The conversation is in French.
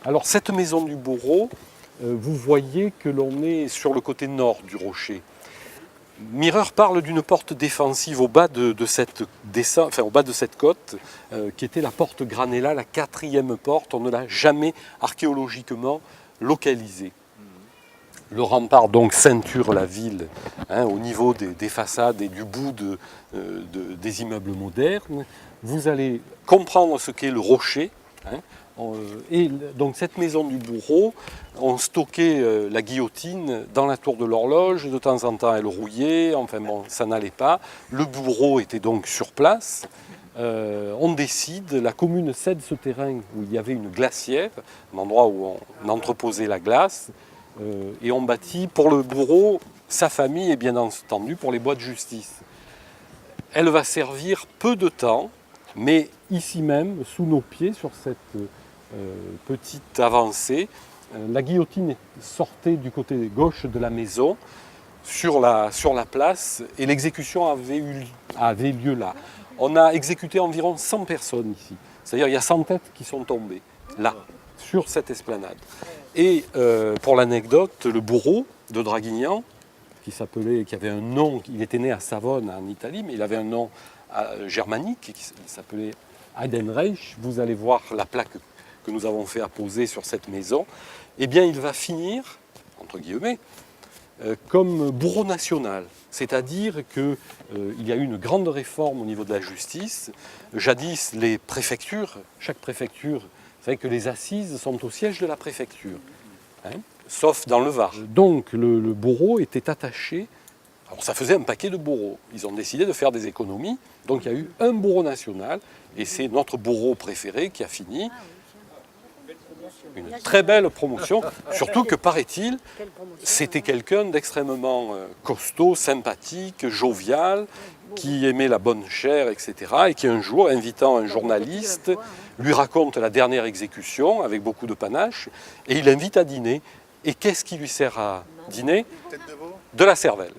Alors cette maison du bourreau, vous voyez que l'on est sur le côté nord du rocher. Mireur parle d'une porte défensive au bas de cette côte, qui était la porte Granella, la 4e porte. On ne l'a jamais archéologiquement localisée. Le rempart donc ceinture la ville au niveau des façades et du bout des immeubles modernes. Vous allez comprendre ce qu'est le rocher. Et donc cette maison du bourreau, on stockait la guillotine dans la tour de l'horloge, de temps en temps elle rouillait, enfin bon, ça n'allait pas. Le bourreau était donc sur place. On décide, la commune cède ce terrain où il y avait une glacière, un endroit où on entreposait la glace, et on bâtit pour le bourreau, sa famille et bien entendu pour les bois de justice. Elle va servir peu de temps, mais ici même, sous nos pieds, sur cette petite avancée, la guillotine sortait du côté gauche de la maison, sur la place, et l'exécution avait lieu là. On a exécuté environ 100 personnes ici. C'est-à-dire il y a 100 têtes qui sont tombées, là, sur cette esplanade. Et pour l'anecdote, le bourreau de Draguignan, qui avait un nom, il était né à Savone en Italie, mais il avait un nom germanique qui s'appelait Heidenreich. Vous allez voir la plaque que nous avons fait apposer sur cette maison. Eh bien, il va finir, entre guillemets, comme bourreau national. C'est-à-dire qu'il y a eu une grande réforme au niveau de la justice. Jadis, les préfectures, chaque préfecture, vous savez que les assises sont au siège de la préfecture, sauf dans le Var. Donc le bourreau était attaché. Alors ça faisait un paquet de bourreaux. Ils ont décidé de faire des économies. Donc il y a eu un bourreau national. Et c'est notre bourreau préféré qui a fini. Une très belle promotion. Surtout que, paraît-il, c'était quelqu'un d'extrêmement costaud, sympathique, jovial, qui aimait la bonne chair, etc. Et qui un jour, invitant un journaliste, lui raconte la dernière exécution avec beaucoup de panache. Et il l'invite à dîner. Et qu'est-ce qui lui sert à dîner? De la cervelle.